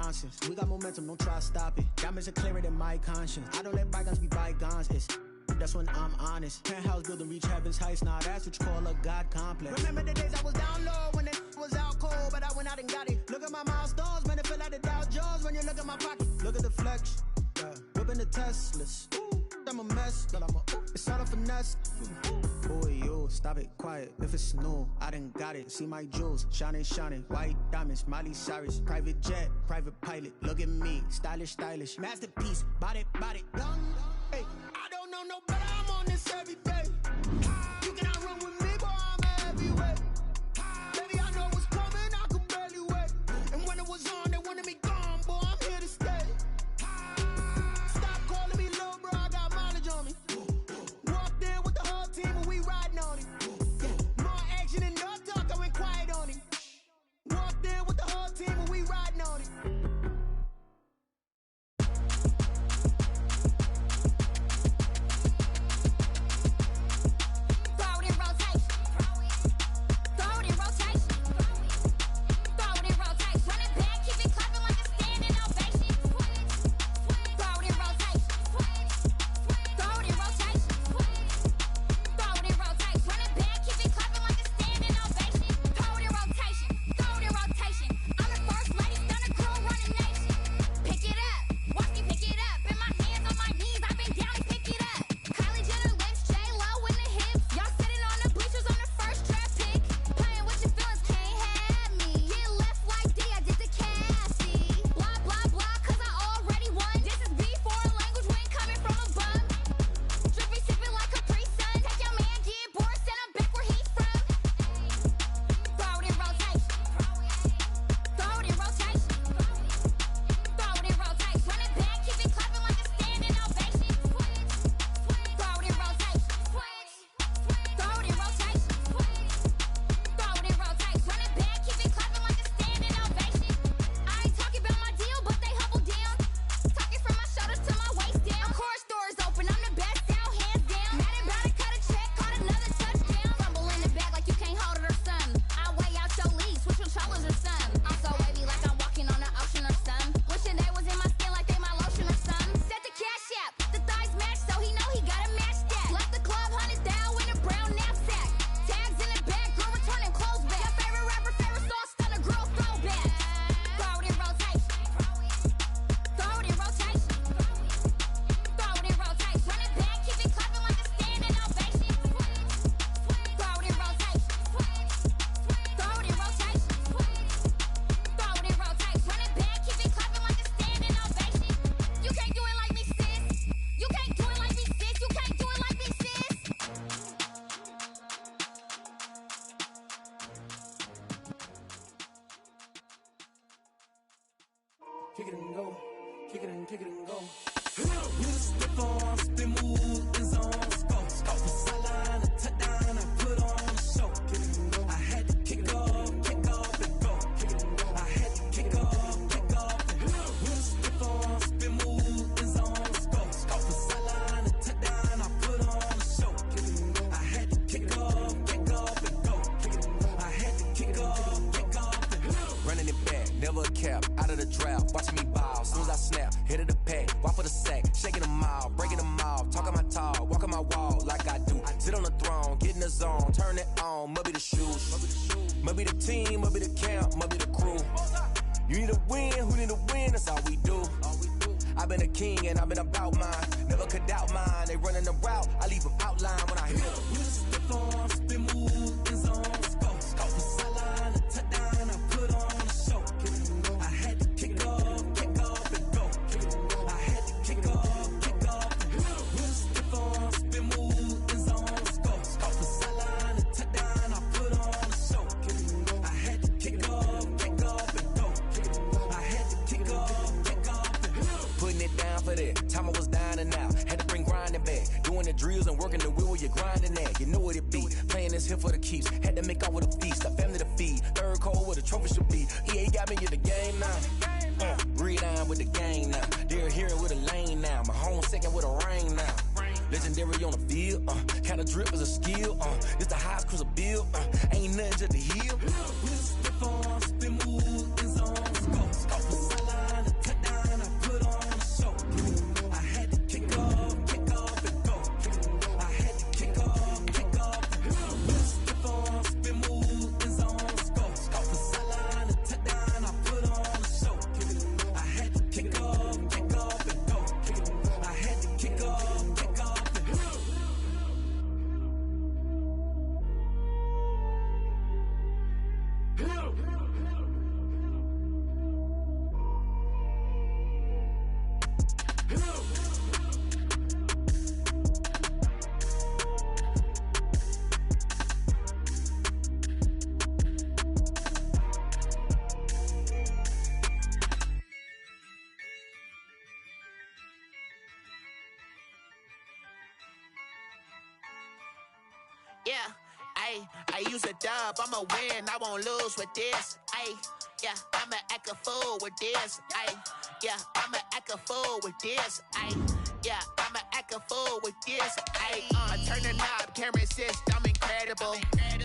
nonsense. We got momentum, don't try to stop it. Diamonds are clearer than my conscience. I don't let bygones be bygones. That's when I'm honest. Penthouse building, reach heaven's heights. Now that's what you call a God complex. Remember the days I was down low when it was out cold, but I went out and got it. Look at my milestones, man, it feel like the Dow Jones when you look at my pocket. Look at the flex, yeah. Whipping the Teslas. Ooh, I'm a mess, but it's all a finesse. Boy, you stop it, quiet. If it's new, I done got it. See my jewels, shining, shining. White diamonds, Miley Cyrus. Private jet, private pilot. Look at me, stylish, stylish. Masterpiece, body, young. Hey, I don't know no better. I'm on this every day. You cannot run with me, boy. I'm a heavyweight. Baby, I know what's coming. I could barely wait. And when it was on, they wanted me gone, boy. I'm here to stay. Stop calling me little bro. I got mileage on me. Walked in with the whole team and we riding on it. More action and no talk. I went quiet on it. Walked in with the whole team and we riding on it. Kick it and go, kick it and go. We just step on, spin, move, and zone, go. From sideline to touchdown, I put on the show. Kick it and go. I had to kick off and go. Kick it and go. I had to kick off and go. We just step on, spin, move, and zone, go. From sideline to touchdown, I put on the show. Kick it and go. I had to kick off and go. Kick it and go. I had to kick off and go. Running it back, never a cap, out of the draft. Watching me ball, soon as I snap, hit of the pack, walk for the sack, shaking them all, breaking them off, talking my talk, walking my wall like I do. Sit on the throne, get in the zone, turn it on, must be the shoes, must be the team, must be the camp, must be the crew. You need a win, who need a win, that's all we do. I've been a king and I've been about mine, never could doubt mine. They running the route, I leave them outline when I hit them. We just step on, spin, move, and zones, go. From sideline to touchdown, I put on the show. I had to kick off and go. I had to kick off and go. We just step on, spin, move, and zones, go. From sideline to touchdown, I put on the show. I had to kick off and go. I had to kick off and go. Putting it down for that, time I was down and out, had to bring grinding back, doing the drills and working the wheel where you're grinding at, you know what it be, playing this here for the keeps, had to make out with a feast, a family to feed, third cold where the trophy should be, EA got me in the game now, read on with the game now, they're hearing with a lane now, my home second with a rain now, legendary on the field, kind of drip is a skill, it's the highest cruiser bill, ain't nothing just to heal. We just step on, spin, move, and zones, go. From sideline Ay, I use a dub, I'ma win, I won't lose with this. Ay, yeah, I'ma act a fool with this. Ay, yeah, I'ma act a fool with this. Ay, yeah, I'ma act a fool with this. Ay, I turn the knob, can't resist, I'm incredible.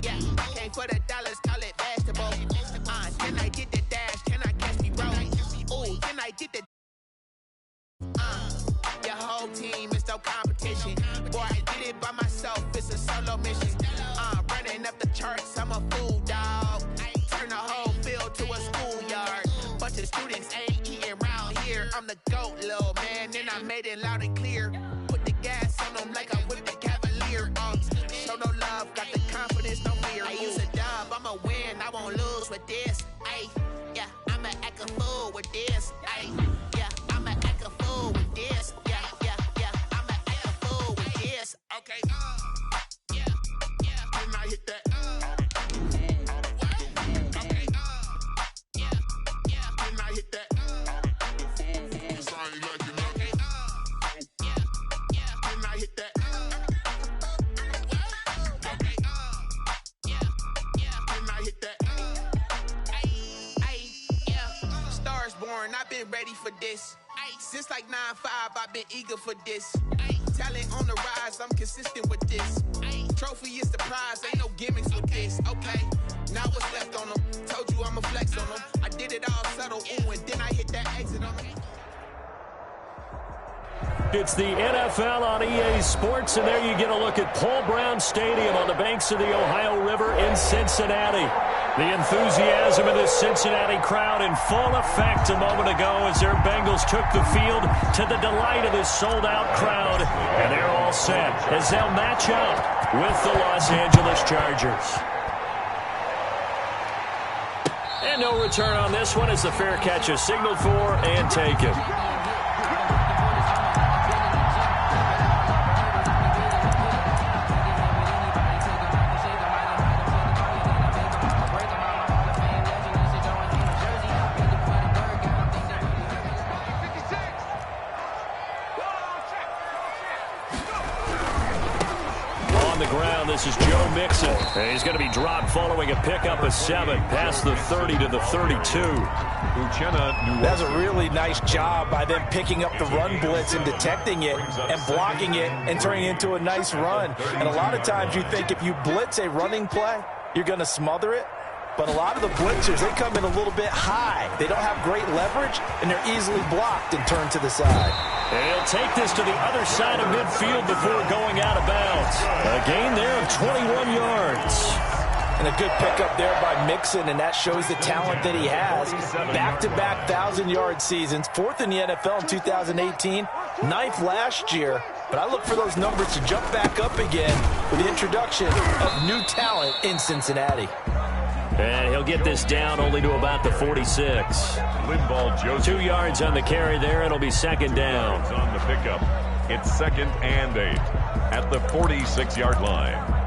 Yeah, came for the dollars, call it vegetable. Then I did the dash, can I catch me, bro? Ooh, then I did the your whole team is no competition. Boy, I did it by myself, it's a solo mission. Running up the charts, I'm a fool, dog. Turn the whole field to a schoolyard. Bunch of students ain't eating round here. I'm the GOAT, little man, and I made it loud and clear. Put the gas on them like I'm with the Cavalier. Show no love, got the confidence, no fear. I use a dub, I'ma win, I won't lose with this. Ay, yeah, I'ma act a fool with this. Ay, yeah, I'ma act a fool with this. Yeah, yeah, yeah, I'ma act a fool with this. Okay, yeah, yeah, then I hit that. Okay, yeah, yeah, then I hit that. Cause I ain't like it, okay, yeah, yeah, then I hit that. Okay, yeah, yeah, then I hit that. Ay, yeah, stars born, I've been ready for this. Since like 9-5, I've been eager for this. Talent on the rise, I'm consistent with this. Trophy is the prize, ain't no gimmicks with this. Okay, now what's left on them? Told you I'ma flex on them. I did it all subtle, ooh, and then I hit that exit on them. It's the NFL on EA Sports, and there you get a look at Paul Brown Stadium on the banks of the Ohio River in Cincinnati. The enthusiasm of this Cincinnati crowd in full effect a moment ago as their Bengals took the field to the delight of this sold-out crowd. And they're all set as they'll match up with the Los Angeles Chargers. And no return on this one as the fair catch is signaled for and taken. This is Joe Mixon. And he's going to be dropped following a pickup of 7 past the 30 to the 32. That's a really nice job by them picking up the run blitz and detecting it and blocking it and turning it into a nice run. And a lot of times you think if you blitz a running play, you're going to smother it. But a lot of the blitzers, they come in a little bit high. They don't have great leverage, and they're easily blocked and turned to the side. And he'll take this to the other side of midfield before going out of bounds. A gain there of 21 yards. And a good pickup there by Mixon, and that shows the talent that he has. Back-to-back 1,000-yard seasons, 4th in the NFL in 2018, 9th last year. But I look for those numbers to jump back up again with the introduction of new talent in Cincinnati. And he'll get this down only to about the 46. 2 yards on the carry there. It'll be second down. On the pickup, it's 2nd and 8 at the 46-yard line.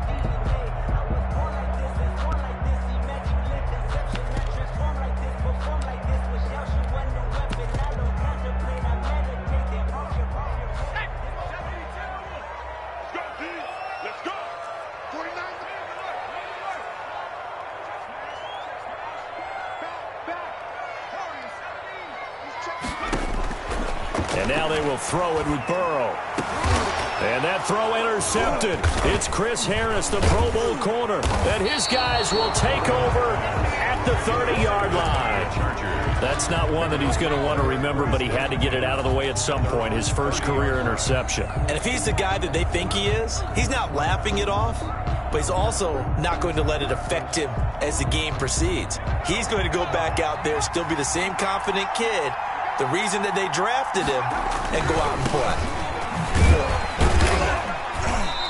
And now they will throw it with Burrow. And that throw intercepted. It's Chris Harris, the Pro Bowl corner. And his guys will take over at the 30-yard line. That's not one that he's going to want to remember, but he had to get it out of the way at some point, his first career interception. And if he's the guy that they think he is, he's not laughing it off, but he's also not going to let it affect him as the game proceeds. He's going to go back out there, still be the same confident kid, the reason that they drafted him, and go out and play.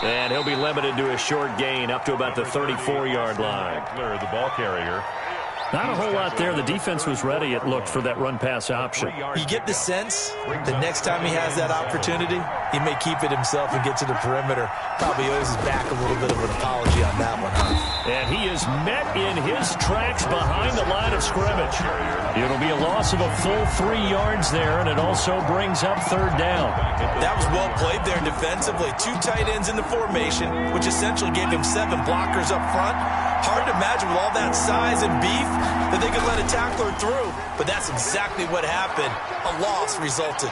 And he'll be limited to a short gain up to about the 34-yard line. Clear the ball carrier. Not a whole lot there. The defense was ready, it looked, for that run-pass option. You get the sense the next time he has that opportunity, he may keep it himself and get to the perimeter. Probably owes his back a little bit of an apology on that one, huh? And he is met in his tracks behind the line of scrimmage. It'll be a loss of a full 3 yards there, and it also brings up third down. That was well played there defensively. 2 tight ends in the formation, which essentially gave him 7 blockers up front. Hard to imagine with all that size and beef that they could let a tackler through, but that's exactly what happened. A loss resulted.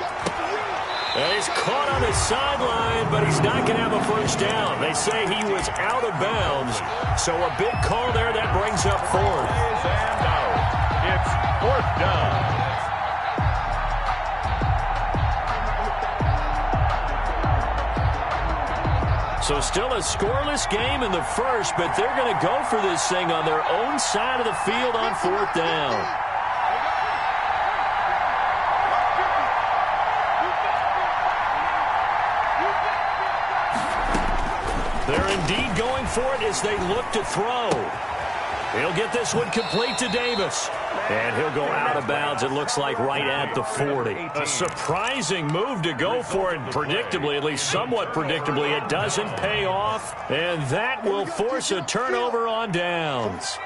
And he's caught on his sideline, but he's not going to have a first down. They say he was out of bounds, so a big call there that brings up fourth. And out. It's fourth down. So still a scoreless game in the first, but they're going to go for this thing on their own side of the field on fourth down. They're indeed going for it as they look to throw. He'll get this one complete to Davis. And he'll go out of bounds, it looks like, right at the 40. A surprising move to go for it. Predictably, at least somewhat predictably, it doesn't pay off. And that will force a turnover on downs.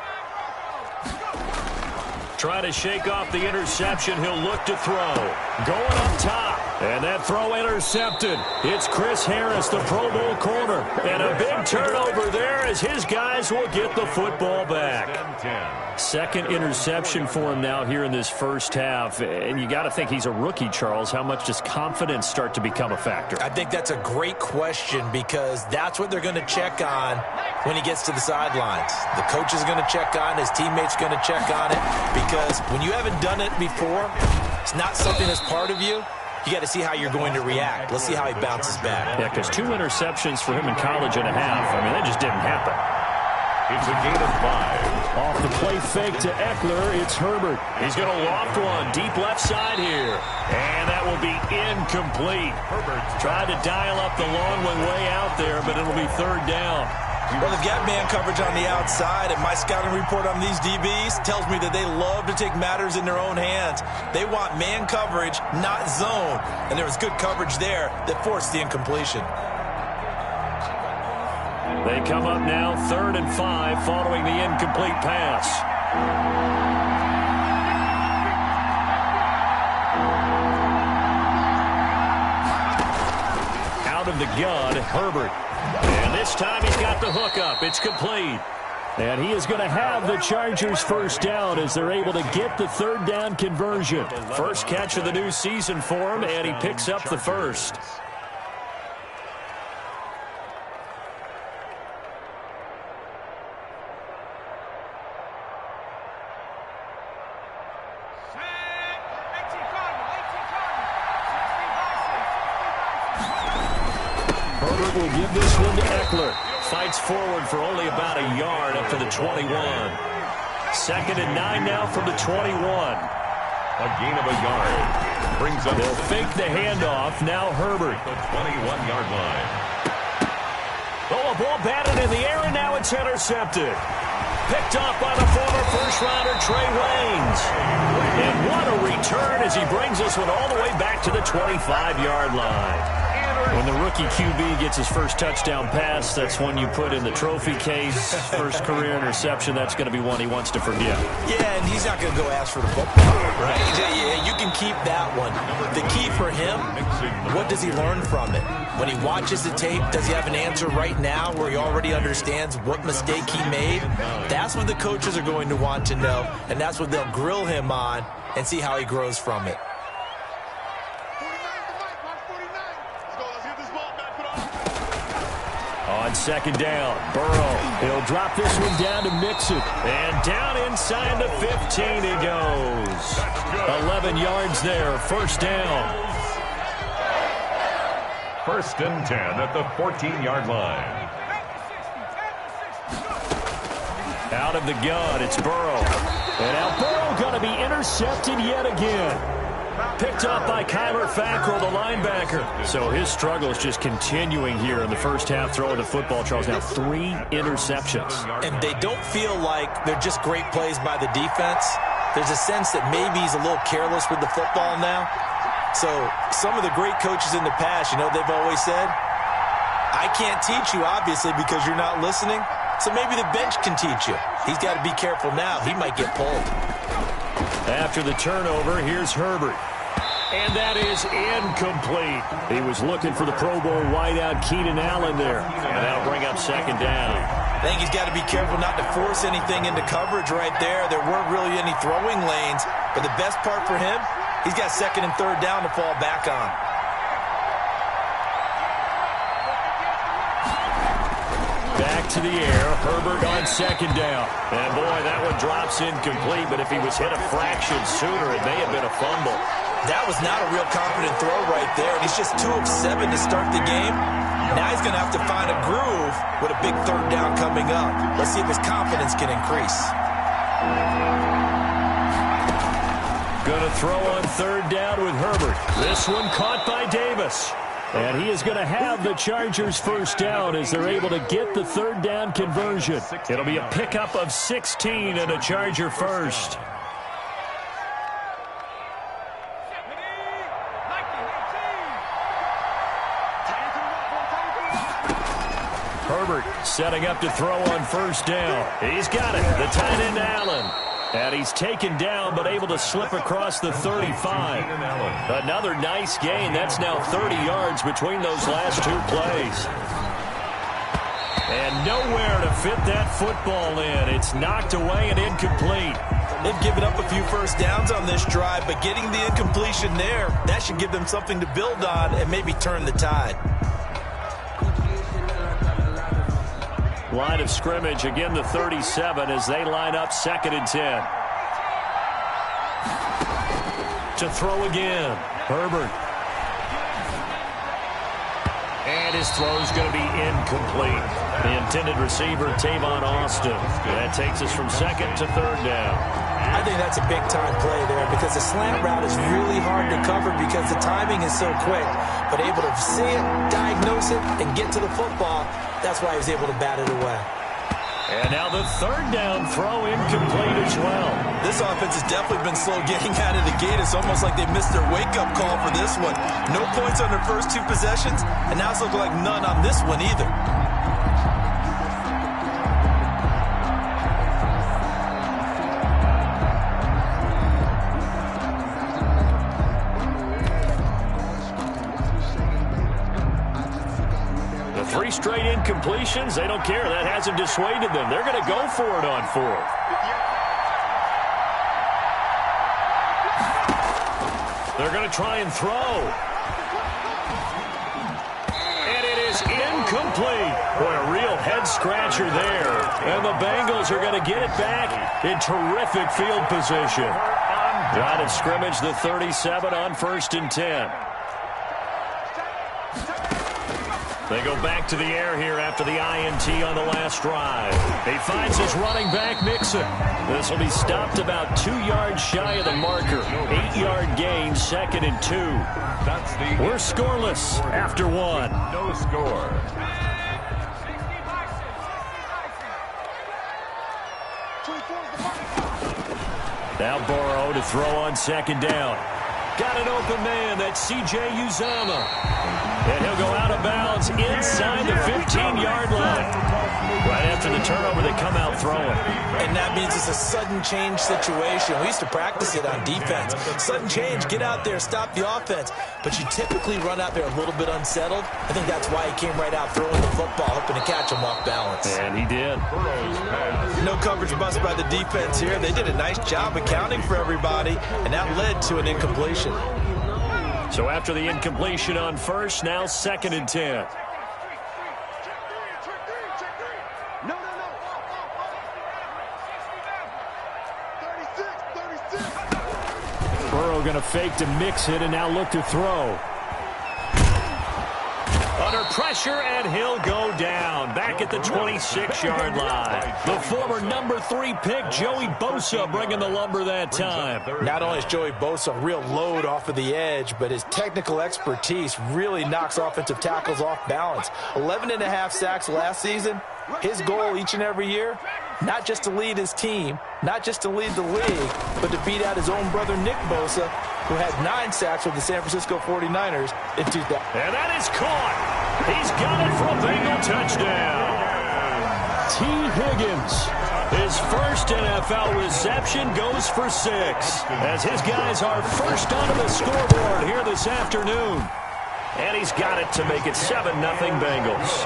Try to shake off the interception. He'll look to throw. Going up top. And that throw intercepted. It's Chris Harris, the Pro Bowl corner. And a big turnover there as his guys will get the football back. Second interception for him now here in this first half. And you got to think he's a rookie, Charles. How much does confidence start to become a factor? I think that's a great question because that's what they're going to check on when he gets to the sidelines. The coach is going to check on it. His teammates going to check on it because when you haven't done it before, it's not something that's part of you. You got to see how you're going to react. Let's see how he bounces back. Yeah, because 2 interceptions for him in college and a half. I mean, that just didn't happen. It's a gain of 5. Off the play fake to Eckler, it's Herbert. He's going to loft one deep left side here. And that will be incomplete. Herbert tried to dial up the long one way out there, but it'll be third down. Well, they've got man coverage on the outside, and my scouting report on these DBs tells me that they love to take matters in their own hands. They want man coverage, not zone. And there was good coverage there that forced the incompletion. They come up now 3rd and 5 following the incomplete pass. Out of the gun, Herbert. And this time he's got the hook up. It's complete. And he is going to have the Chargers first down as they're able to get the third down conversion. First catch of the new season for him, and he picks up the first. Herbert will give this one to Eckler. Fights forward for only about a yard up to the 21. 2nd and 9 now from the 21. A gain of a yard. Brings up. They'll fake the handoff. Now Herbert. The 21-yard line. Oh, a ball batted in the air, and now it's intercepted. Picked off by the former first-rounder Trey Waynes. And what a return as he brings this one all the way back to the 25-yard line. When the rookie QB gets his first touchdown pass, that's one you put in the trophy case. First career interception, that's going to be one he wants to forget. Yeah, and he's not going to go ask for the football, right? Yeah, you can keep that one. The key for him, what does he learn from it? When he watches the tape, does he have an answer right now where he already understands what mistake he made? That's what the coaches are going to want to know, and that's what they'll grill him on and see how he grows from it. On 2nd down, Burrow. He'll drop this one down to Mixon. And down inside the 15 he goes. 11 yards there, first down. 1st and 10 at the 14-yard line. Out of the gun, it's Burrow. And now Burrow going to be intercepted yet again. Picked up by Kyler Fackrell, the linebacker. So his struggle is just continuing here in the first half, throwing the football. Charles, now 3 interceptions. And they don't feel like they're just great plays by the defense. There's a sense that maybe he's a little careless with the football now. So some of the great coaches in the past, you know, they've always said, I can't teach you, obviously, because you're not listening. So maybe the bench can teach you. He's got to be careful now. He might get pulled. After the turnover, here's Herbert. And that is incomplete. He was looking for the Pro Bowl wideout Keenan Allen there. And that'll bring up second down. I think he's got to be careful not to force anything into coverage right there. There weren't really any throwing lanes. But the best part for him, he's got second and third down to fall back on. Back to the air. Herbert on second down. And boy, that one drops incomplete. But if he was hit a fraction sooner, it may have been a fumble. That was not a real confident throw right there. And he's just 2 of 7 to start the game. Now he's going to have to find a groove with a big third down coming up. Let's see if his confidence can increase. Going to throw on third down with Herbert. This one caught by Davis. And he is going to have the Chargers first down as they're able to get the third down conversion. It'll be a pickup of 16 and a Charger first. Herbert setting up to throw on first down. He's got it. The tight end Allen. And he's taken down but able to slip across the 35. Another nice gain. That's now 30 yards between those last 2 plays. And nowhere to fit that football in. It's knocked away and incomplete. They've given up a few first downs on this drive, but getting the incompletion there, that should give them something to build on and maybe turn the tide. Line of scrimmage, again the 37 as they line up second and 10. To throw again, Herbert. And his throw's going to be incomplete. The intended receiver, Tavon Austin. That takes us from second to third down. I think that's a big-time play there because the slant route is really hard to cover because the timing is so quick. But able to see it, diagnose it, and get to the football, that's why he was able to bat it away. And now the third down throw incomplete as well. This offense has definitely been slow getting out of the gate. It's almost like they missed their wake-up call for this one. No points on their first 2 possessions, and now it's looking like none on this one either. Three straight incompletions. They don't care. That hasn't dissuaded them. They're going to go for it on 4th. They're going to try and throw. And it is incomplete. Boy, a real head-scratcher there. And the Bengals are going to get it back in terrific field position. Line of scrimmage, the 37 on 1st and 10. They go back to the air here after the INT on the last drive. He finds his running back, Mixon. This will be stopped about 2 yards shy of the marker. 8-yard gain, 2nd and 2. We're scoreless after 1. No score. Now Burrow to throw on 2nd down. Got an open man. That's C.J. Uzomah. And he'll go out of bounds inside the 15-yard line. Right after the turnover, they come out throwing. And that means it's a sudden change situation. We used to practice it on defense. Sudden change, get out there, stop the offense. But you typically run out there a little bit unsettled. I think that's why he came right out throwing the football, hoping to catch him off balance. And he did. No coverage bust by the defense here. They did a nice job accounting for everybody, and that led to an incompletion. So after the incompletion on 1st, now 2nd and 10. Burrow going to fake to mix it and now look to throw. Under pressure, and he'll go down. Back at the 26-yard line. The former number 3 pick, Joey Bosa, bringing the lumber that time. Not only is Joey Bosa a real load off of the edge, but his technical expertise really knocks offensive tackles off balance. 11.5 sacks last season. His goal each and every year, not just to lead his team, not just to lead the league, but to beat out his own brother Nick Bosa, who had 9 sacks with the San Francisco 49ers in 2000. And that is caught. He's got it for a Bengal touchdown. T. Higgins, his first NFL reception, goes for 6, as his guys are first onto the scoreboard here this afternoon. And he's got it to make it 7-0 Bengals.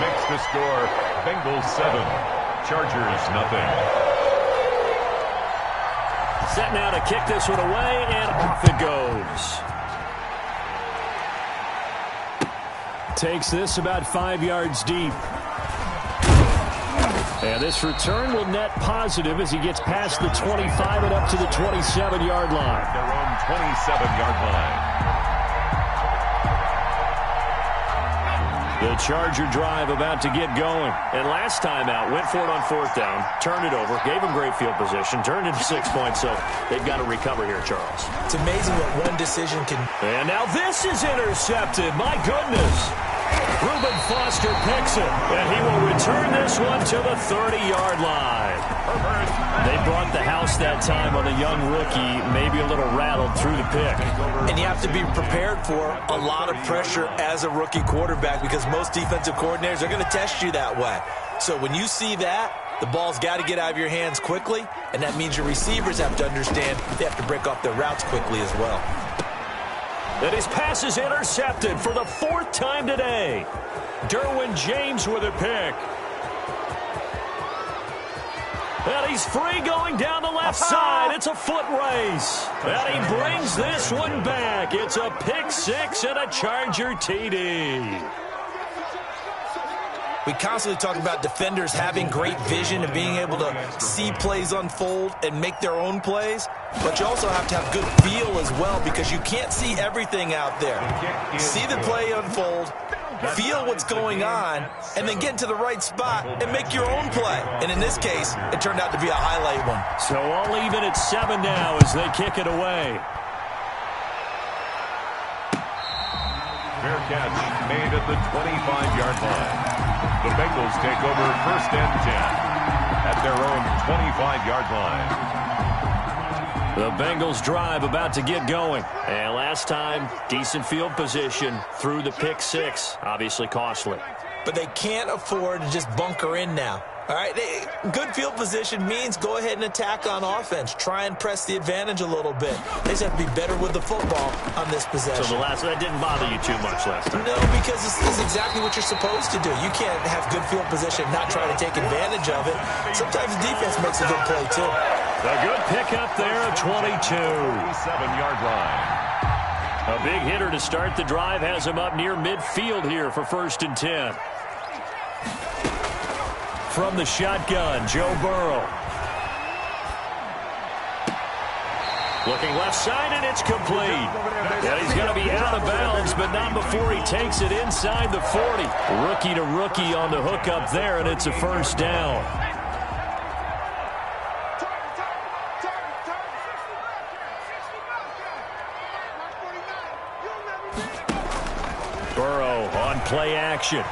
Makes the score Bengals 7, Chargers nothing. Set now to kick this one away, and off it goes. Takes this about 5 yards deep. And this return will net positive as he gets past the 25 and up to the 27-yard line. Their own 27-yard line. The Charger drive about to get going. And last time out, went for it on 4th down, turned it over, gave him great field position, turned into 6 points, so they've got to recover here, Charles. It's amazing what one decision can... And now this is intercepted. My goodness. Reuben Foster picks it, and he will return this one to the 30-yard line. They brought the house that time on a young rookie, maybe a little rattled through the pick. And you have to be prepared for a lot of pressure as a rookie quarterback because most defensive coordinators are going to test you that way. So when you see that, the ball's got to get out of your hands quickly, and that means your receivers have to understand they have to break off their routes quickly as well. And his pass is intercepted for the 4th time today. Derwin James with a pick. And he's free going down the left side. It's a foot race. And he brings this one back. It's a pick 6 and a Charger TD. We constantly talk about defenders having great vision and being able to see plays unfold and make their own plays. But you also have to have good feel as well because you can't see everything out there. See the play unfold, feel what's going on, and then get into the right spot and make your own play. And in this case, it turned out to be a highlight one. So all even at 7 now as they kick it away. Fair catch made at the 25-yard line. The Bengals take over 1st and 10 at their own 25-yard line. The Bengals drive about to get going. And last time, decent field position through the pick 6. Obviously costly. But they can't afford to just bunker in now. All right, good field position means go ahead and attack on offense. Try and press the advantage a little bit. They just have to be better with the football on this possession. So that didn't bother you too much last time? No, because this is exactly what you're supposed to do. You can't have good field position and not try to take advantage of it. Sometimes the defense makes a good play, too. A good pickup there at 22. 37-yard line. A big hitter to start the drive has him up near midfield here for 1st and 10. From the shotgun, Joe Burrow. Looking left side, and it's complete. And he's going to be out of bounds, but not before he takes it inside the 40. Rookie to rookie on the hook up there, and it's a 1st down. Burrow on play action.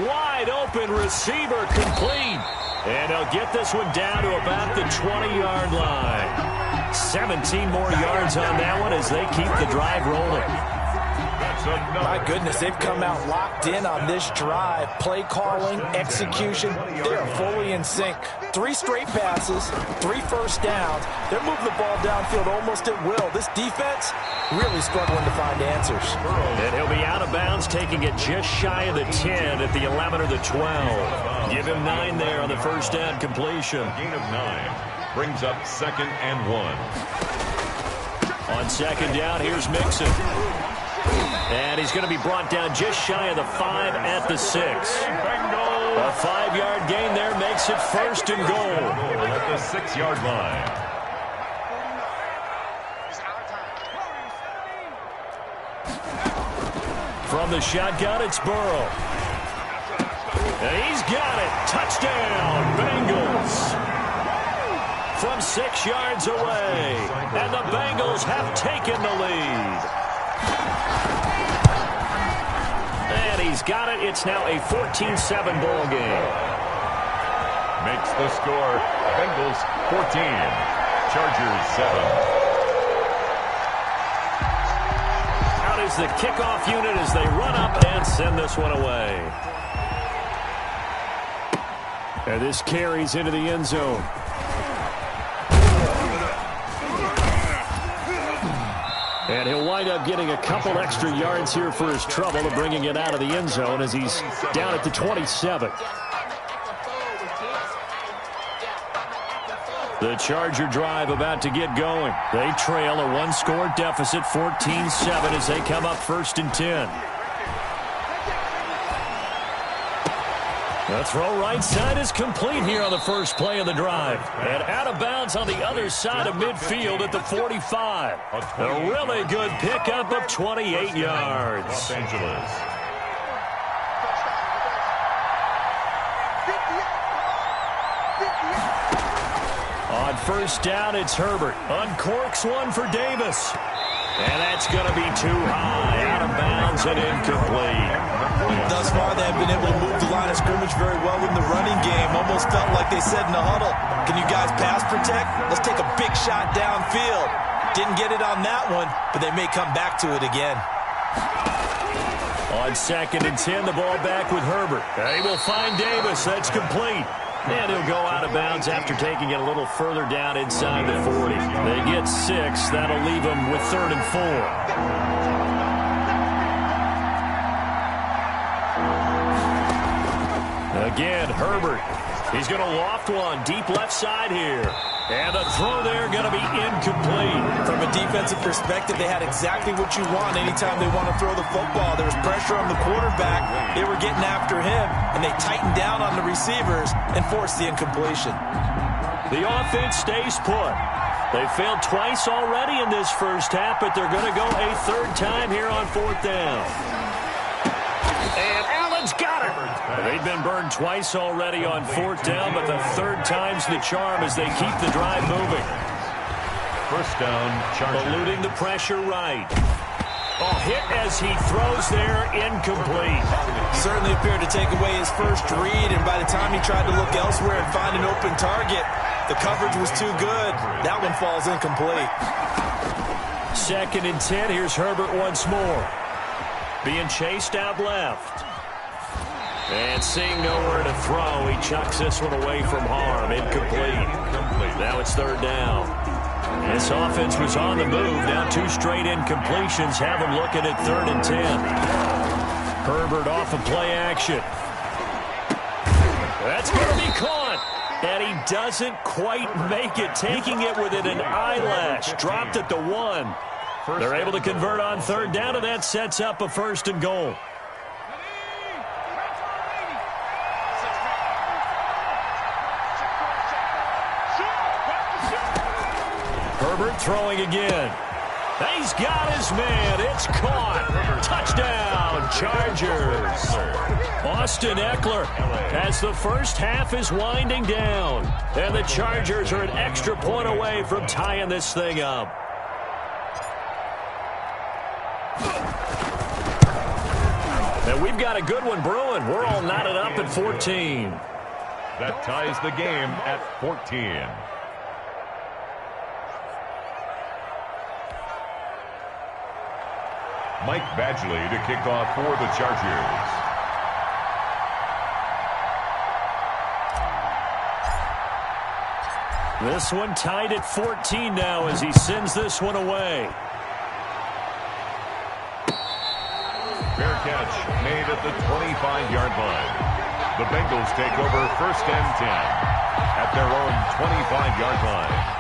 Wide open receiver complete. And he'll get this one down to about the 20-yard line. 17 more yards on that one as they keep the drive rolling. My goodness, they've come out locked in on this drive. Play calling, execution, they are fully in sync. 3 straight passes, 3 1st downs. They're moving the ball downfield almost at will. This defense really struggling to find answers. And he'll be out of bounds, taking it just shy of the 10 at the 11 or the 12. Give him 9 there on the 1st down completion. A gain of 9 brings up 2nd and 1. On 2nd down, here's Mixon. And he's going to be brought down just shy of the 5 at the 6. A 5-yard gain there makes it 1st and goal. At the 6-yard line. From the shotgun, it's Burrow. And he's got it. Touchdown, Bengals. From 6 yards away. And the Bengals have taken the lead. And he's got it. It's now a 14-7 ball game. Makes the score. Bengals 14. Chargers 7. Out is the kickoff unit as they run up and send this one away. And this carries into the end zone. And he'll wind up getting a couple extra yards here for his trouble of bringing it out of the end zone as he's down at the 27. The Charger drive about to get going. They trail a one-score deficit, 14-7, as they come up 1st and 10. The throw right side is complete here on the first play of the drive. And out of bounds on the other side of midfield at the 45. A really good pickup of 28 yards. Los Angeles. On 1st down, it's Herbert. Uncorks one for Davis. And that's going to be too high. Out of bounds and incomplete. Thus far, they have been able to move the line of scrimmage very well in the running game. Almost felt like they said in the huddle, can you guys pass protect? Let's take a big shot downfield. Didn't get it on that one, but they may come back to it again. On 2nd and 10, the ball back with Herbert. They will find Davis. That's complete. And he'll go out of bounds after taking it a little further down inside the 40. They get 6. That'll leave them with 3rd and 4. Again, Herbert. He's going to loft one deep left side here. And the throw there going to be incomplete. From a defensive perspective, they had exactly what you want anytime they want to throw the football. There was pressure on the quarterback. They were getting after him, and they tightened down on the receivers and forced the incompletion. The offense stays put. They failed twice already in this first half, but they're going to go a 3rd time here on 4th down. And Allen's got it. They've been burned twice already on 4th down, but the 3rd time's the charm as they keep the drive moving. 1st down, Chargers. Eluding the pressure right. Oh, hit as he throws there, incomplete. Certainly appeared to take away his first read, and by the time he tried to look elsewhere and find an open target, the coverage was too good. That one falls incomplete. 2nd and 10, here's Herbert once more. Being chased out left. And seeing nowhere to throw, he chucks this one away from harm. Incomplete. Now it's 3rd down. This offense was on the move. Now 2 straight incompletions have them looking at 3rd and 10. Herbert off of play action. That's going to be caught. And he doesn't quite make it, taking it within an eyelash. Dropped at the 1. They're able to convert on 3rd down, and that sets up a 1st and goal. Herbert throwing again. He's got his man. It's caught. Touchdown, Chargers. Austin Eckler as the first half is winding down. And the Chargers are an extra point away from tying this thing up. And we've got a good one brewing. We're all knotted up at 14. That ties the game at 14. Mike Badgley to kick off for the Chargers. This one tied at 14 now as he sends this one away. Fair catch made at the 25-yard line. The Bengals take over 1st and 10 at their own 25-yard line.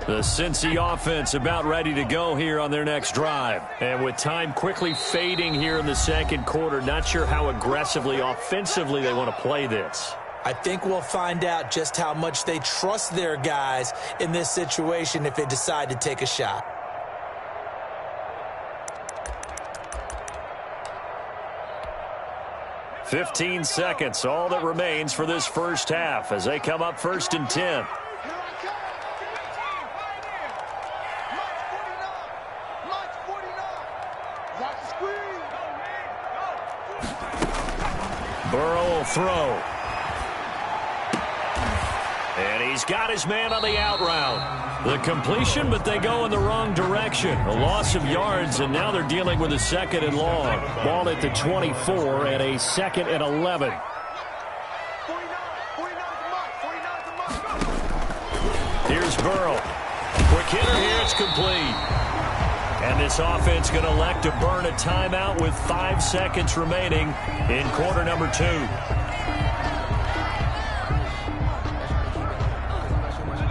The Cincy offense about ready to go here on their next drive. And with time quickly fading here in the second quarter, not sure how aggressively, offensively they want to play this. I think we'll find out just how much they trust their guys in this situation if they decide to take a shot. "15 seconds, all that remains for this first half as they come up 1st and 10. Burrow will throw. And he's got his man on the out route. The completion, but they go in the wrong direction. A loss of yards, and now they're dealing with a 2nd and long. Ball at the 24 and a 2nd and 11. Here's Burrow. Quick hitter here, it's complete. And this offense going to elect to burn a timeout with 5 seconds remaining in quarter number 2.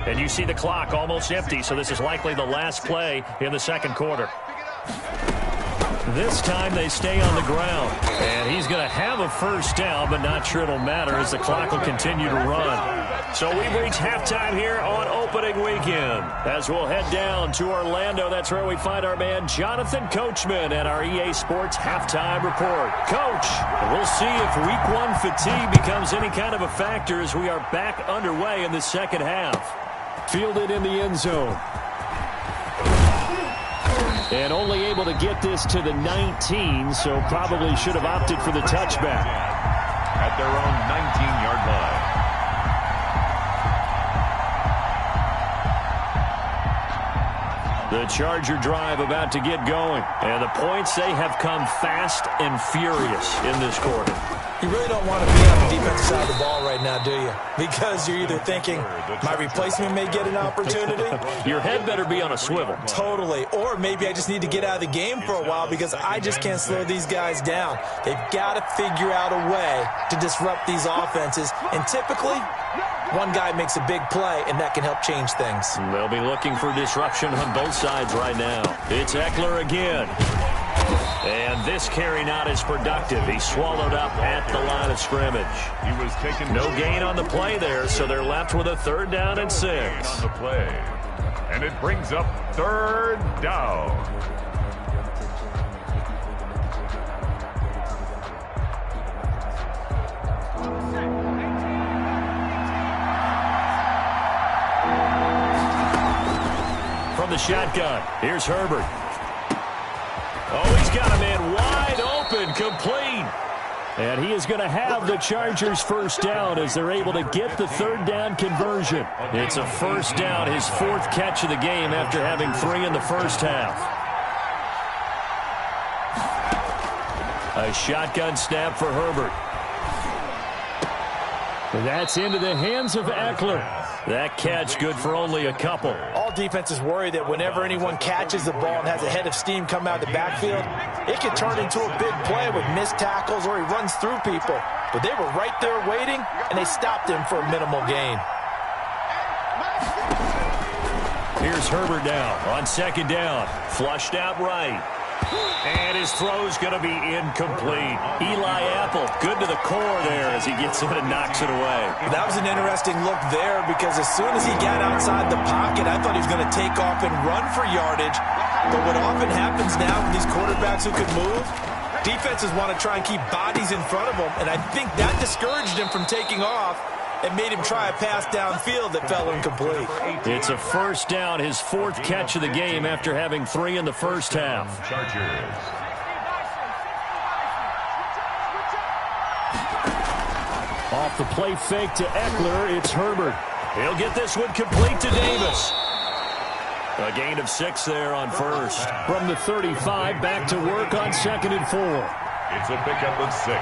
And you see the clock almost empty, so this is likely the last play in the second quarter. This time they stay on the ground. And he's going to have a first down, but not sure it'll matter as the clock will continue to run. So we've reached halftime here on opening weekend. As we'll head down to Orlando, that's where we find our man Jonathan Coachman at our EA Sports Halftime Report. Coach, we'll see if Week 1 fatigue becomes any kind of a factor as we are back underway in the second half. Fielded in the end zone. And only able to get this to the 19, so probably should have opted for the touchback. At their own 19-yard line. The Charger drive about to get going. And the points, they have come fast and furious in this quarter. You really don't want to be on the defensive side of the ball right now, do you? Because you're either thinking, my replacement may get an opportunity. Your head better be on a swivel. Totally. Or maybe I just need to get out of the game for a while because I just can't slow these guys down. They've got to figure out a way to disrupt these offenses. And typically, one guy makes a big play, and that can help change things. They'll be looking for disruption on both sides right now. It's Eckler again. And this carry not as productive. He swallowed up at the line of scrimmage. He was taken no gain on the play there, so they're left with a 3rd down and 6. On the play. And it brings up 3rd down. From the shotgun, here's Herbert. Oh, he's got a man wide open, complete. And he is going to have the Chargers first down as they're able to get the 3rd down conversion. It's a first down, his 4th catch of the game after having 3 in the first half. A shotgun snap for Herbert. That's into the hands of Eckler. That catch good for only a couple. All defenses worry that whenever anyone catches the ball and has a head of steam come out of the backfield, it can turn into a big play with missed tackles or he runs through people. But they were right there waiting, and they stopped him for a minimal gain. Here's Herbert now on 2nd down. Flushed out right. And his throw's going to be incomplete. Eli Apple, good to the core there as he gets in and knocks it away. That was an interesting look there because as soon as he got outside the pocket, I thought he was going to take off and run for yardage. But what often happens now with these quarterbacks who can move, defenses want to try and keep bodies in front of them, and I think that discouraged him from taking off and made him try a pass downfield that fell incomplete. It's a first down, his 4th catch of the game after having 3 in the first half. Chargers. Off the play fake to Eckler, it's Herbert. He'll get this one complete to Davis. A gain of 6 there on first. From the 35, back to work on 2nd and 4. It's a pickup of 6.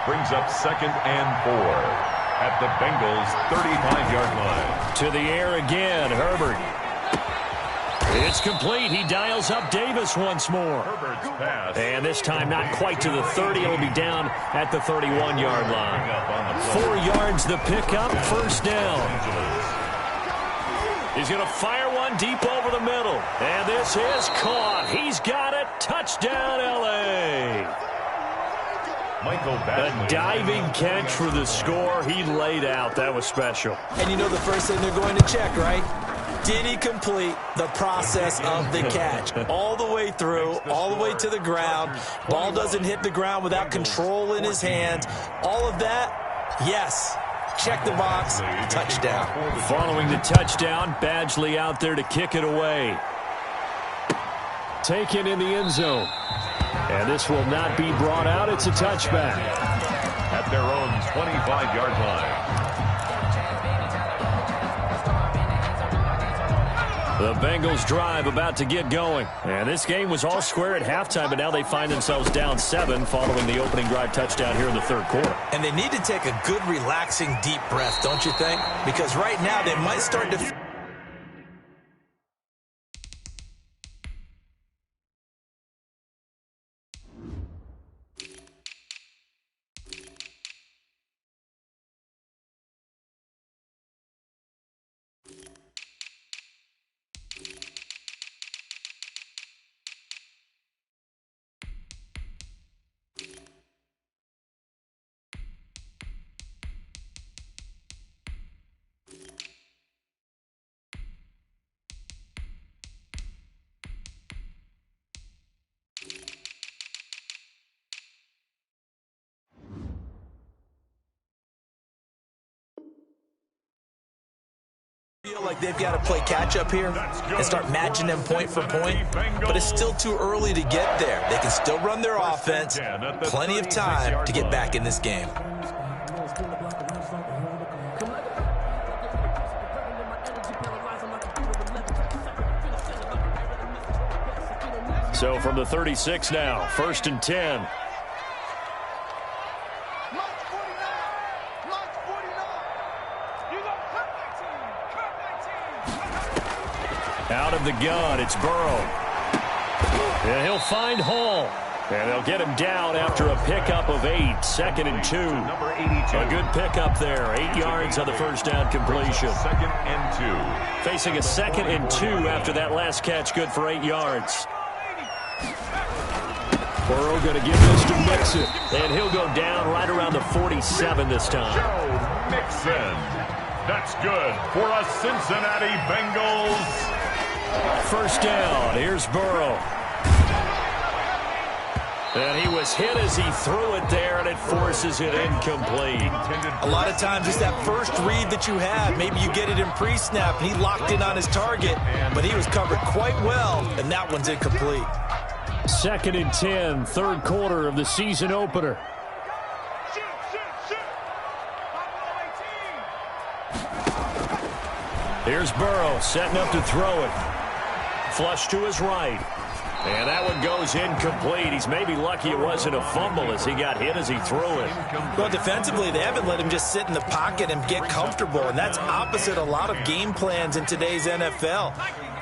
Brings up 2nd and 4. At the Bengals' 35-yard line. To the air again, Herbert. It's complete. He dials up Davis once more. Herbert's pass. And this time not quite to the 30. It'll be down at the 31-yard line. 4 yards the pickup, first down. He's going to fire one one deep over the middle. And this is caught. He's got it. Touchdown, L.A. A diving catch for the score. He laid out. That was special. And you know the first thing they're going to check, right? Did he complete the process of the catch? All the way through, all the way to the ground. Ball doesn't hit the ground without control in his hands. All of that, yes. Check the box, touchdown. Following the touchdown, Badgley out there to kick it away. Taken in the end zone. And this will not be brought out. It's a touchback. At their own 25-yard line. The Bengals drive about to get going. And this game was all square at halftime, but now they find themselves down 7 following the opening drive touchdown here in the third quarter. And they need to take a good, relaxing, deep breath, don't you think? Because right now they might start to... feel like they've got to play catch-up here and start matching them point for point, but it's still too early to get there. They can still run their offense. Plenty of time to get back in this game. So from the 36 now, 1st and 10. Out of the gun, it's Burrow. And he'll find Hall. And they'll get him down after a pickup of 8. 2nd and 2. A good pickup there. 8 yards on the first down completion. 2nd and 2. Facing a 2nd and 2 after that last catch, good for 8 yards. Burrow going to give this to Mixon. And he'll go down right around the 47 this time. Joe Mixon. That's good for a Cincinnati Bengals. First down. Here's Burrow. And he was hit as he threw it there, and it forces it incomplete. A lot of times it's that first read that you have. Maybe you get it in pre-snap, and he locked in on his target, but he was covered quite well, and that one's incomplete. 2nd and 10, third quarter of the season opener. Here's Burrow setting up to throw it. Flush to his right. And that one goes incomplete. He's maybe lucky it wasn't a fumble as he got hit as he threw it. Well, defensively, they haven't let him just sit in the pocket and get comfortable, and that's opposite a lot of game plans in today's NFL.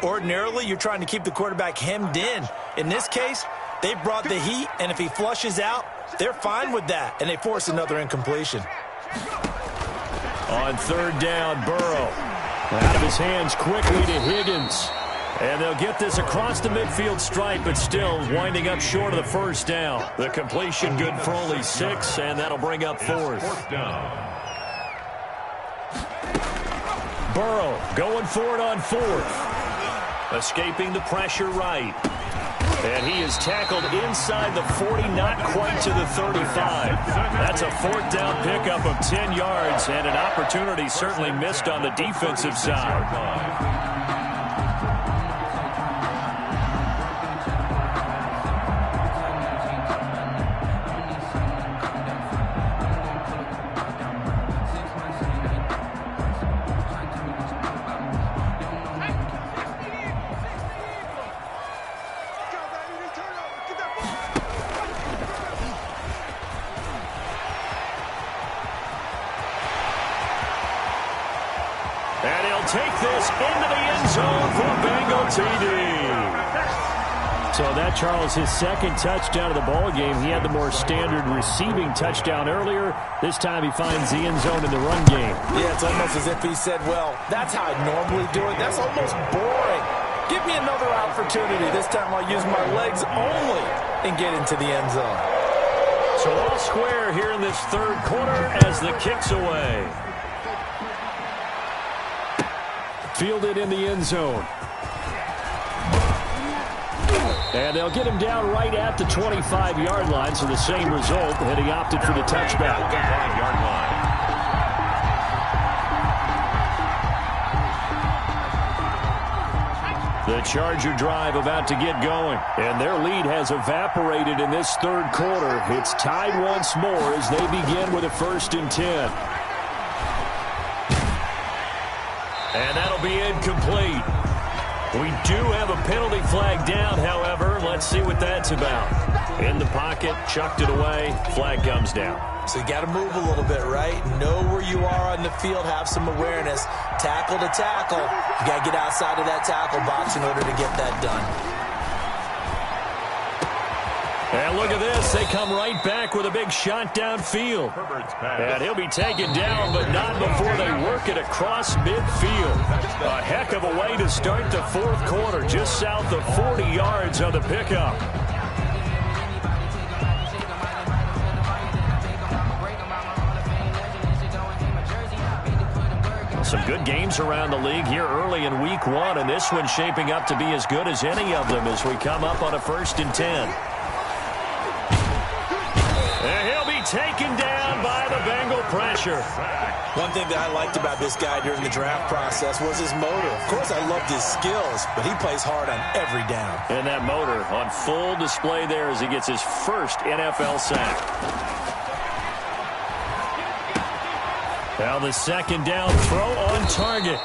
Ordinarily, you're trying to keep the quarterback hemmed in. In this case, they brought the heat, and if he flushes out, they're fine with that, and they force another incompletion. On 3rd down, Burrow. Out of his hands quickly to Higgins. And they'll get this across the midfield stripe, but still winding up short of the first down. The completion good for only 6, and that'll bring up 4th. Burrow going for it on 4th. Escaping the pressure right. And he is tackled inside the 40, not quite to the 35. That's a 4th down pickup of 10 yards, and an opportunity certainly missed on the defensive side. Take this into the end zone for a Bengal TD. So that, Charles, his second touchdown of the ball game. He had the more standard receiving touchdown earlier. This time he finds the end zone in the run game. Yeah, it's almost as if he said, well, that's how I normally do it. That's almost boring. Give me another opportunity. This time I'll use my legs only and get into the end zone. So all square here in this third quarter as the kick's away. Fielded in the end zone. And they'll get him down right at the 25-yard line, so the same result, and he opted for the touchback. 25-yard line. The Charger drive about to get going, and their lead has evaporated in this third quarter. It's tied once more as they begin with a 1st and 10. And that'll be incomplete. We do have a penalty flag down, however. Let's see what that's about. In the pocket, chucked it away, flag comes down. So you got to move a little bit, right? Know where you are on the field, have some awareness. Tackle to tackle. You got to get outside of that tackle box in order to get that done. And look at this. They come right back with a big shot downfield. And he'll be taken down, but not before they work it across midfield. A heck of a way to start the fourth quarter, just south of 40 yards on the pickup. Some good games around the league here early in week 1, and this one's shaping up to be as good as any of them as we come up on a 1st and 10. And he'll be taken down by the Bengal pressure. One thing that I liked about this guy during the draft process was his motor. Of course, I loved his skills, but he plays hard on every down. And that motor on full display there as he gets his first NFL sack. Now the second down throw on target.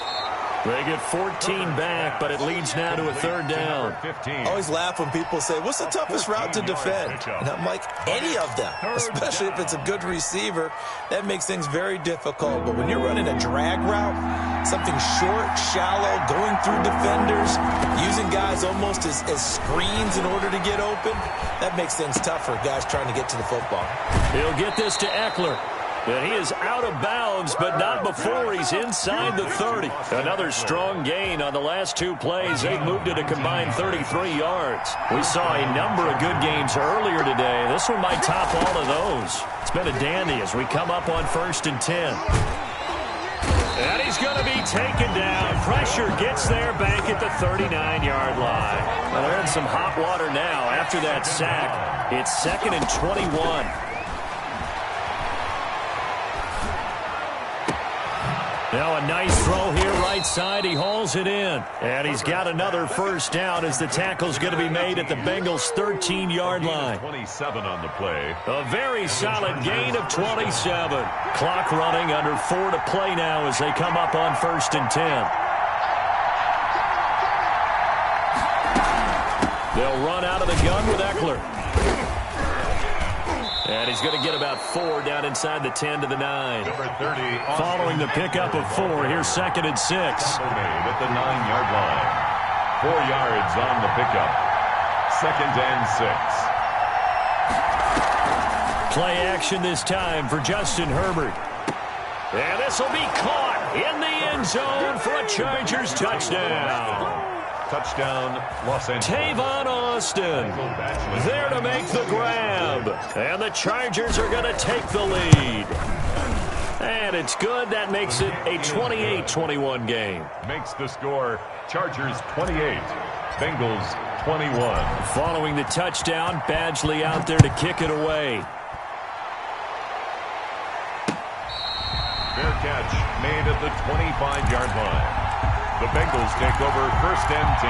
They get 14 back, but it leads now to a 3rd down. I always laugh when people say, what's the toughest route to defend? And I'm like, any of them, especially if it's a good receiver. That makes things very difficult. But when you're running a drag route, something short, shallow, going through defenders, using guys almost as screens in order to get open, that makes things tougher, guys trying to get to the football. He'll get this to Eckler. And he is out of bounds, but not before he's inside the 30. Another strong gain on the last 2 plays. They've moved it a combined 33 yards. We saw a number of good games earlier today. This one might top all of those. It's been a dandy as we come up on 1st and 10. And he's going to be taken down. Pressure gets there back at the 39-yard line. Well, they're in some hot water now after that sack. It's 2nd and 21. Now a nice throw here right side. He hauls it in. And he's got another 1st down as the tackle's going to be made at the Bengals' 13-yard line. 27 on the play. A very solid gain of 27. Clock running, under 4 to play now as they come up on 1st and 10. They'll run out of the gun with Eckler. And he's going to get about 4 down inside the 10 to the 9. Number 30. Following the pickup of 4, here's 2nd and 6. Made at the 9-yard line. 4 yards on the pickup. 2nd and 6. Play action this time for Justin Herbert. And this will be caught in the end zone for a Chargers touchdown. Touchdown, Los Angeles. Tavon Austin there to make the grab. And the Chargers are going to take the lead. And it's good. That makes it a 28-21 game. Makes the score Chargers 28, Bengals 21. Following the touchdown, Badgley out there to kick it away. Fair catch made at the 25-yard line. The Bengals take over 1st and 10.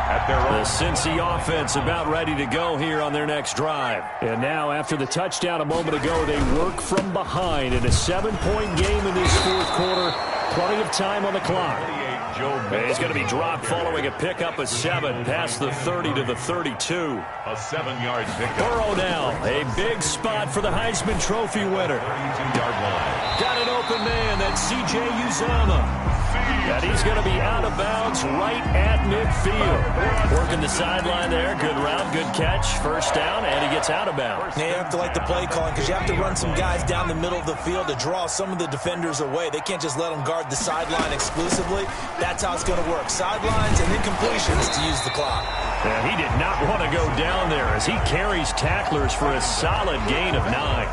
At their own. The Cincy offense about ready to go here on their next drive. And now, after the touchdown a moment ago, they work from behind in a 7-point game in this fourth quarter. Plenty of time on the clock. He's going to be dropped following a pickup of 7 past the 30 to the 32. A 7-yard pickup. Burrow now, a big spot for the Heisman Trophy winner. 32-yard line. Got an open man, that's C.J. Uzomah. And he's going to be out of bounds right at midfield. Working the sideline there. Good route, good catch. First down, and he gets out of bounds. Now you have to like the play calling because you have to run some guys down the middle of the field to draw some of the defenders away. They can't just let them guard the sideline exclusively. That's how it's going to work. Sidelines and incompletions to use the clock. Yeah, he did not want to go down there as he carries tacklers for a solid gain of 9.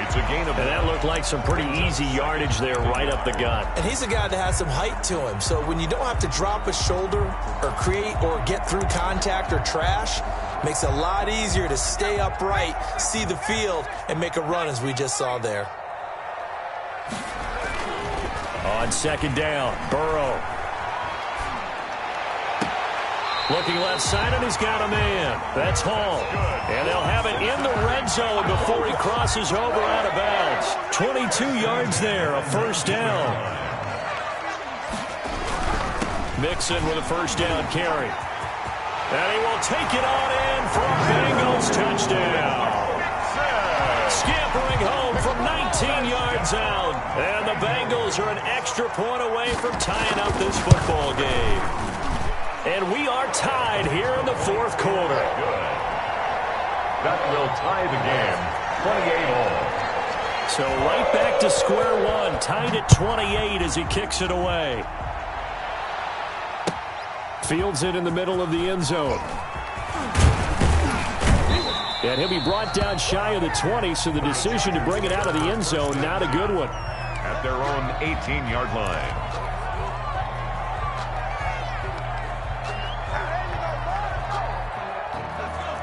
It's a gain of 9. And that looked like some pretty easy yardage there right up the gut. And he's a guy that has some height to him. So when you don't have to drop a shoulder or create or get through contact or trash, makes it a lot easier to stay upright, see the field, and make a run as we just saw there. On second down, Burrow. Looking left side, and he's got a man. That's Hall. And they'll have it in the red zone before he crosses over out of bounds. 22 yards there, a first down. Mixon with a first down carry. And he will take it on in for a Bengals touchdown. Scampering home from 19 yards out. And the Bengals are an extra point away from tying up this football game. And we are tied here in the fourth quarter. That will tie the game, 28-all. So right back to square one, tied at 28 as he kicks it away. Fields it in the middle of the end zone. And he'll be brought down shy of the 20, so the decision to bring it out of the end zone, not a good one. At their own 18-yard line.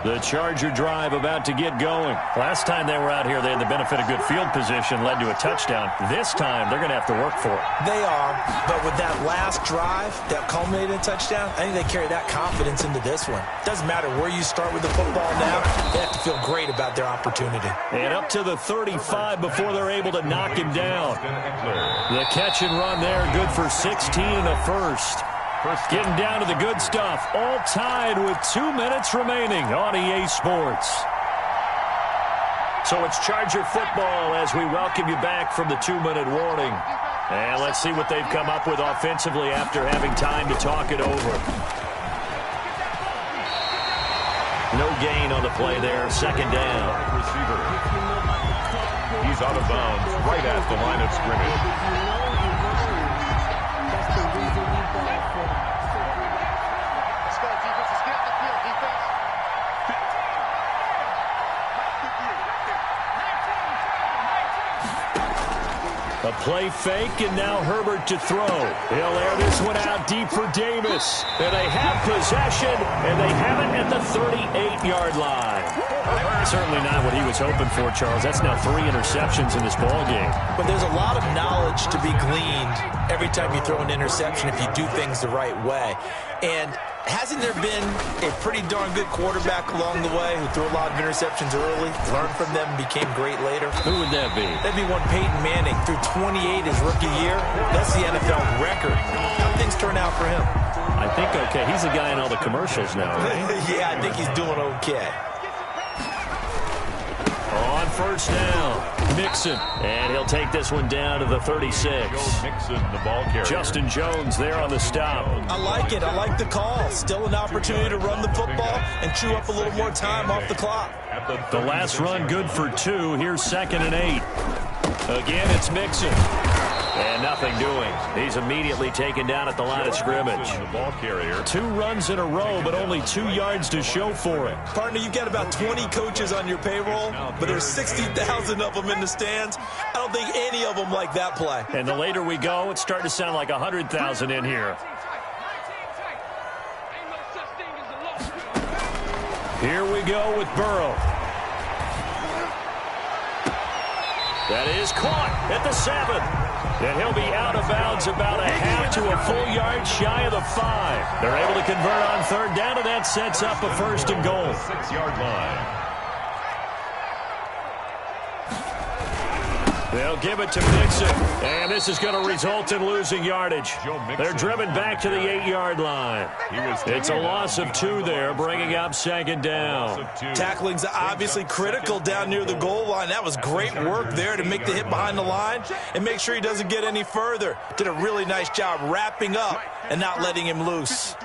The Charger drive about to get going. Last time they were out here, they had the benefit of good field position, led to a touchdown. This time, they're going to have to work for it. They are, but with that last drive that culminated in a touchdown, I think they carry that confidence into this one. Doesn't matter where you start with the football now, they have to feel great about their opportunity. And up to the 35 before they're able to knock him down. The catch and run there, good for 16 and a first. Getting down to the good stuff, all tied with 2 minutes remaining on EA Sports. So it's Charger football as we welcome you back from the 2-minute warning. And let's see what they've come up with offensively after having time to talk it over. No gain on the play there, second down. Receiver. He's out of bounds right at the line of scrimmage. A play fake, and now Herbert to throw. He'll air this one out deep for Davis. And they have possession, and they have it at the 38-yard line. Certainly not what he was hoping for, Charles. That's now 3 interceptions in this ballgame. But there's a lot of knowledge to be gleaned every time you throw an interception if you do things the right way. And hasn't there been a pretty darn good quarterback along the way who threw a lot of interceptions early, learned from them, and became great later? Who would that be? That'd be one Peyton Manning. Threw 28 his rookie year. That's the NFL record. How things turn out for him? I think okay. He's the guy in all the commercials now, right? Yeah, I think he's doing okay. On first down, Mixon. And he'll take this one down to the 36. Mixon, the ball carrier. Justin Jones there on the stop. I like it. I like the call. Still an opportunity to run the football and chew up a little more time off the clock. The last run good for 2. Here's 2nd and 8. Again, it's Mixon. And nothing doing. He's immediately taken down at the line of scrimmage. The ball carrier. 2 runs in a row, but only 2 yards to show for it. Partner, you've got about 20 coaches on your payroll, but there's 60,000 of them in the stands. I don't think any of them like that play. And the later we go, it's starting to sound like 100,000 in here. Here we go with Burrow. That is caught at the 7. And he'll be out of bounds about a half to a full yard shy of the 5. They're able to convert on third down, and that sets up a 1st and goal. 6-yard line. They'll give it to Mixon, and this is going to result in losing yardage. They're driven back to the 8-yard line. It's a loss of 2 there, bringing up second down. Tackling's obviously critical down near the goal line. That was great work there to make the hit behind the line and make sure he doesn't get any further. Did a really nice job wrapping up and not letting him loose.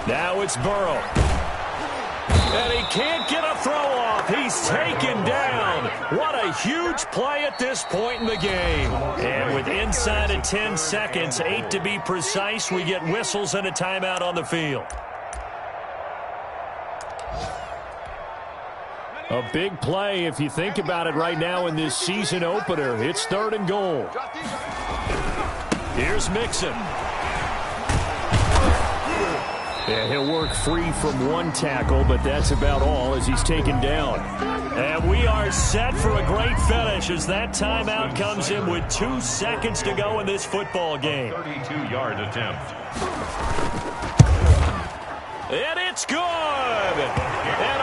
Now it's Burrow. And he can't get a throw off. He's taken down. What a huge play at this point in the game. And with inside of 10 seconds, 8 to be precise, we get whistles and a timeout on the field. A big play if you think about it right now in this season opener. It's 3rd and goal. Here's Mixon. Yeah, he'll work free from 1 tackle, but that's about all as he's taken down. And we are set for a great finish as that timeout comes in with 2 seconds to go in this football game. 32-yard attempt. And it's good! And